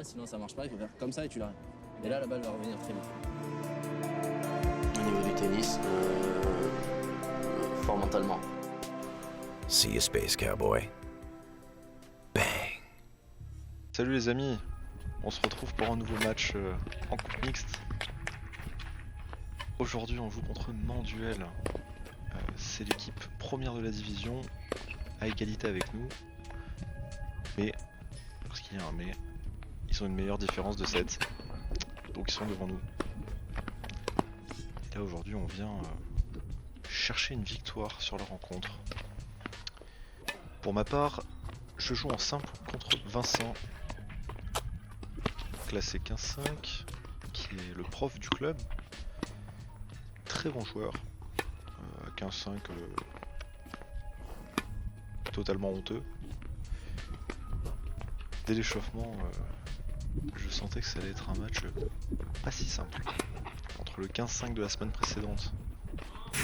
Sinon ça marche pas, il faut faire comme ça et tu l'arrêtes. Et là la balle va revenir très vite. Au niveau du tennis, fort mentalement. See you, Space Cowboy. Bang. Salut les amis, on se retrouve pour un nouveau match en coupe mixte. Aujourd'hui on joue contre Manduel. C'est l'équipe première de la division, à égalité avec nous. Mais, parce qu'il y a un mais, ils ont une meilleure différence de 7. Donc ils sont devant nous. Et là aujourd'hui on vient chercher une victoire sur la rencontre. Pour ma part, je joue en simple contre Vincent, classé 15-5, qui est le prof du club. Très bon joueur. À 15-5, totalement honteux. Dès l'échauffement, je sentais que ça allait être un match pas si simple. Entre le 15-5 de la semaine précédente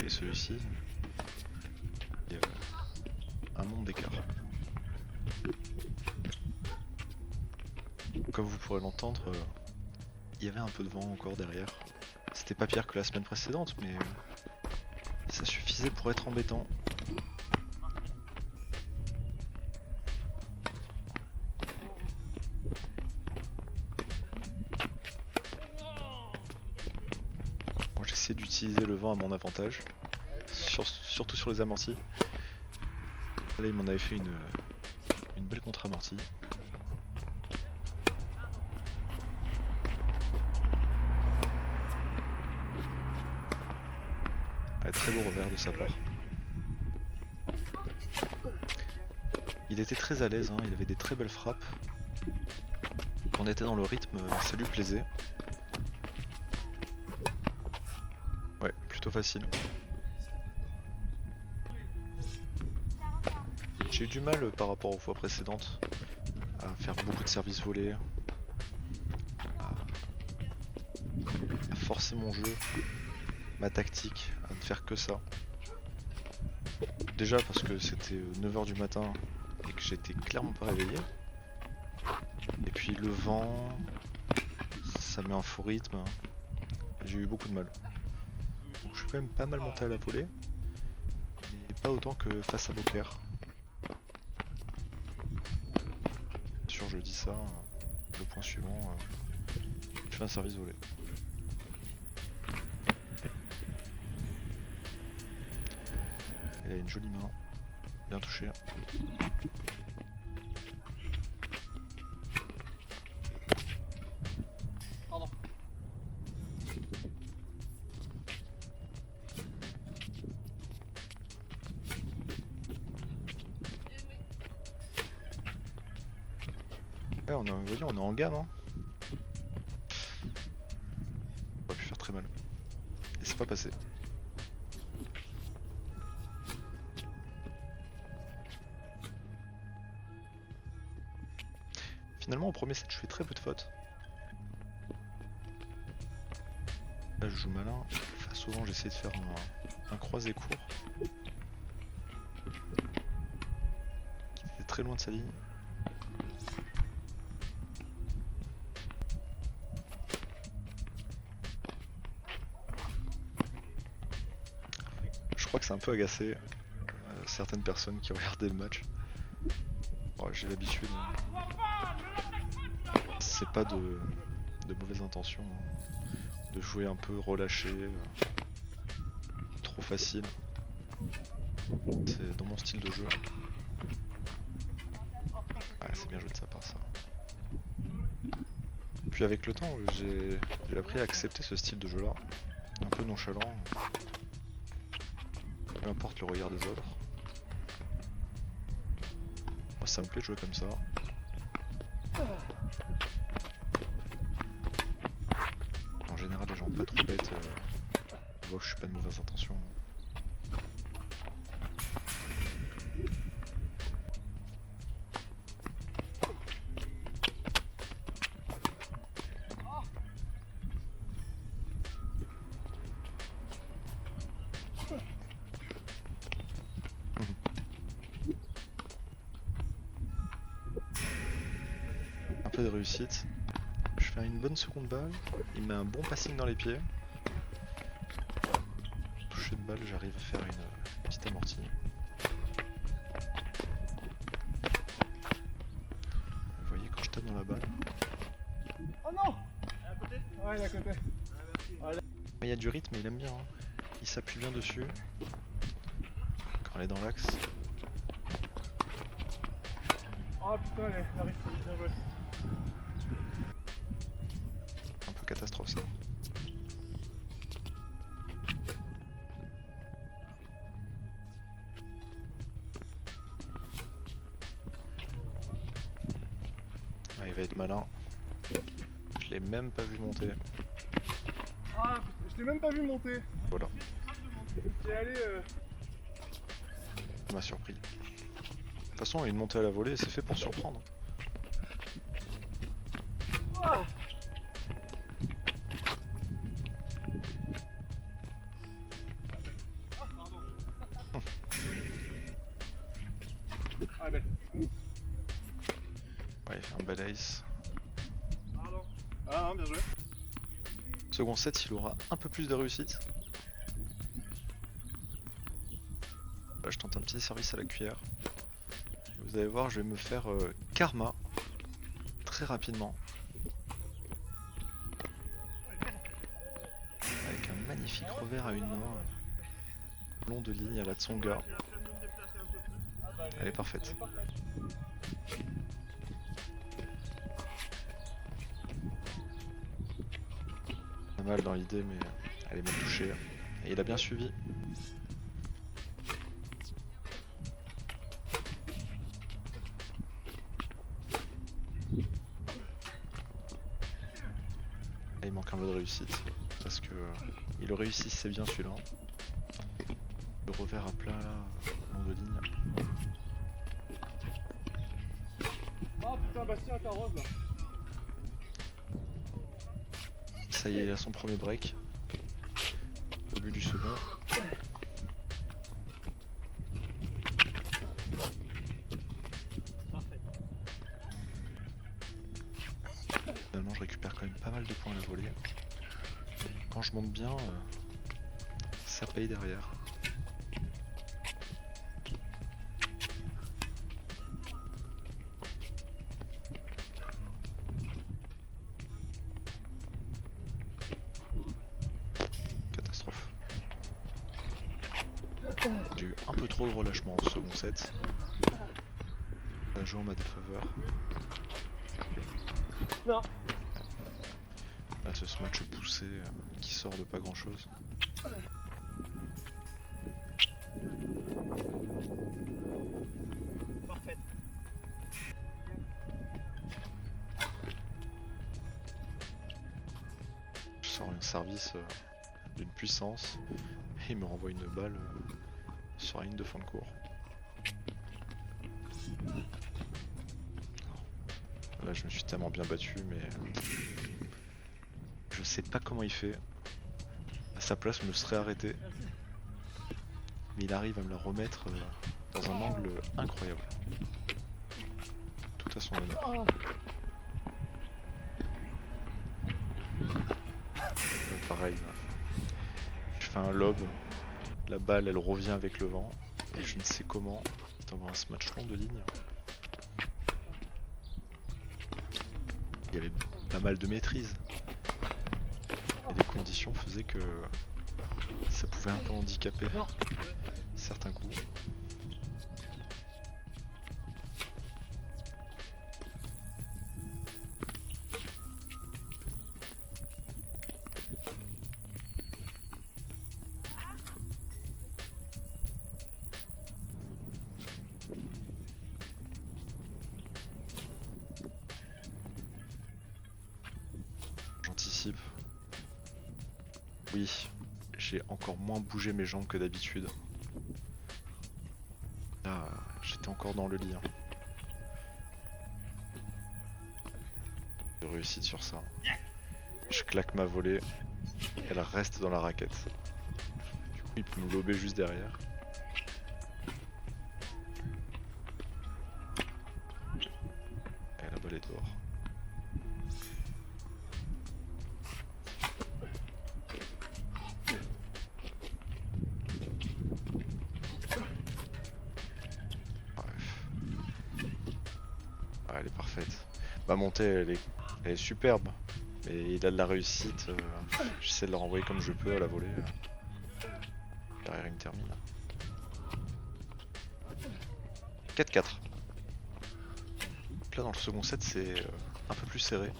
et celui-ci, il y a un monde d'écart. Comme vous pourrez l'entendre, il y avait un peu de vent encore derrière. C'était pas pire que la semaine précédente, mais ça suffisait pour être embêtant. Moi j'essaie d'utiliser le vent à mon avantage, surtout sur les amortis. Là il m'en avait fait une belle contre-amortie. Très beau revers de sa part. Il était très à l'aise, hein, il avait des très belles frappes. On était dans le rythme, ça lui plaisait. Ouais, plutôt facile. J'ai eu du mal par rapport aux fois précédentes à faire beaucoup de services volés, à forcer mon jeu, ma tactique, à ne faire que ça. Déjà parce que c'était 9h du matin et que j'étais clairement pas réveillé. Et puis le vent, ça met un faux rythme. J'ai eu beaucoup de mal. Donc je suis quand même pas mal monté à la volée, mais pas autant que face à Beauclerc. Bien sûr, je dis ça, le point suivant, je fais un service volé. Elle a une jolie main, bien touchée. Pardon. Ouais, vous voyez, on est en gamme, hein. On aurait pu faire très mal. Et c'est pas passé. Finalement, au premier set, je fais très peu de fautes. Là, je joue malin. Enfin, souvent, j'essaie de faire un croisé court. Qui était très loin de sa ligne. Je crois que c'est un peu agacé certaines personnes qui regardaient le match. Bon, j'ai l'habitude. C'est pas de mauvaises intentions, hein. De jouer un peu relâché, trop facile. C'est dans mon style de jeu. Ah, c'est bien joué de sa part ça. Puis avec le temps, j'ai appris à accepter ce style de jeu là, un peu nonchalant, peu importe le regard des autres. Moi ça me plaît de jouer comme ça. En général les gens pas trop bêtes voient que je suis pas de mauvaises intentions. de réussite. Je fais une bonne seconde balle. Il met un bon passing dans les pieds. Toucher de balle, j'arrive à faire une petite amortie. Vous voyez quand je tape dans la balle. Oh non! Ouais, il est à côté. Il y a du rythme, il aime bien. Hein. Il s'appuie bien dessus. Quand elle est dans l'axe. Oh putain, elle arrive bien joué. Un peu catastrophe ça. Ah, il va être malin. Je l'ai même pas vu monter. Ah, je t'ai même pas vu monter. Voilà, T'es allé. ça m'a surpris. De toute façon, une montée à la volée, c'est fait pour surprendre. Ah, ah ben, Ouais, il fait un bel ace. pardon. Ah non, bien joué. Second set, il aura un peu plus de réussite. Là, je tente un petit service à la cuillère. Vous allez voir, je vais me faire karma très rapidement. Avec un magnifique revers à une main. Long de ligne à la Tsonga. Elle est parfaite. Pas mal dans l'idée, mais elle est mal touchée. Et il a bien suivi. Là, il manque un peu de réussite. Parce que il le réussissait bien celui-là. Le revers à plat là, long de ligne. Ah putain, Bastien, ta rose là. Ça y est, il a son premier break. Au but du second. Finalement, je récupère quand même pas mal de points à la volée. Quand je monte bien, ça paye derrière. Catastrophe. J'ai eu un peu trop de relâchement au second set. Ça joue en ma défaveur. Non. Là, c'est ce match poussé qui sort de pas grand chose. Parfait. Je sors un service d'une puissance et il me renvoie une balle sur la ligne de fond de cours. Là, je me suis tellement bien battu, mais je sais pas comment il fait. À sa place, je me serais arrêté. Mais il arrive à me la remettre dans un angle incroyable. Tout à son honneur. Pareil, je fais un lob, la balle elle revient avec le vent, et je ne sais comment, dans un match long de ligne. Il y avait pas mal de maîtrise. Et les conditions faisaient que ça pouvait un peu handicaper certains coups. J'anticipe. Oui, j'ai encore moins bougé mes jambes que d'habitude. Là, j'étais encore dans le lit. Hein. J'ai réussi sur ça. Je claque ma volée. Elle reste dans la raquette. Du coup, il peut me lober juste derrière. Et la balle est dehors. Ma montée elle est superbe, mais il a de la réussite. J'essaie de le renvoyer comme je peux à la volée. Derrière il me termine. 4-4. Là dans le second set c'est un peu plus serré.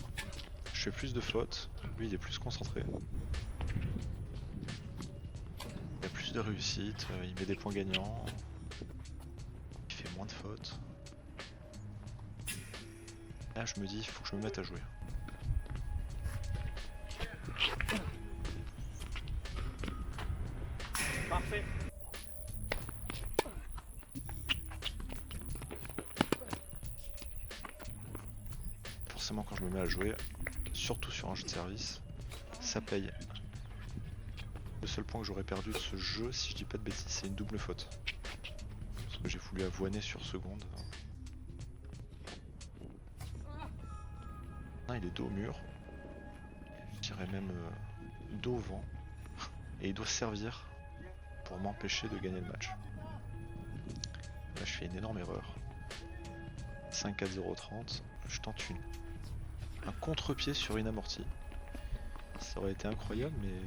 Je fais plus de fautes, lui il est plus concentré. Il a plus de réussite, il met des points gagnants. Il fait moins de fautes. Là je me dis il faut que je me mette à jouer. Parfait. Forcément quand je me mets à jouer, surtout sur un jeu de service, ça paye. Le seul point que j'aurais perdu de ce jeu, si je dis pas de bêtises, c'est une double faute. Parce que j'ai voulu avoiner sur seconde. Ah, il est dos au mur. Je dirais même dos au vent. Et il doit servir pour m'empêcher de gagner le match. Là je fais une énorme erreur. 5-4-0-30, je tente un contre-pied sur une amortie. Ça aurait été incroyable mais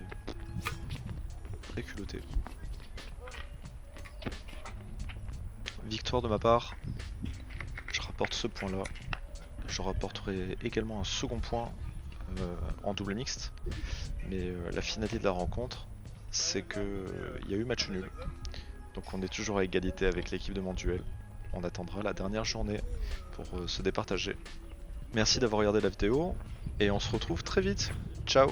très culotté. Victoire de ma part. Je rapporte ce point là. Je rapporterai également un second point en double mixte. Mais la finalité de la rencontre, c'est que il y a eu match nul. Donc on est toujours à égalité avec l'équipe de Manduel. On attendra la dernière journée pour se départager. Merci d'avoir regardé la vidéo et on se retrouve très vite. Ciao!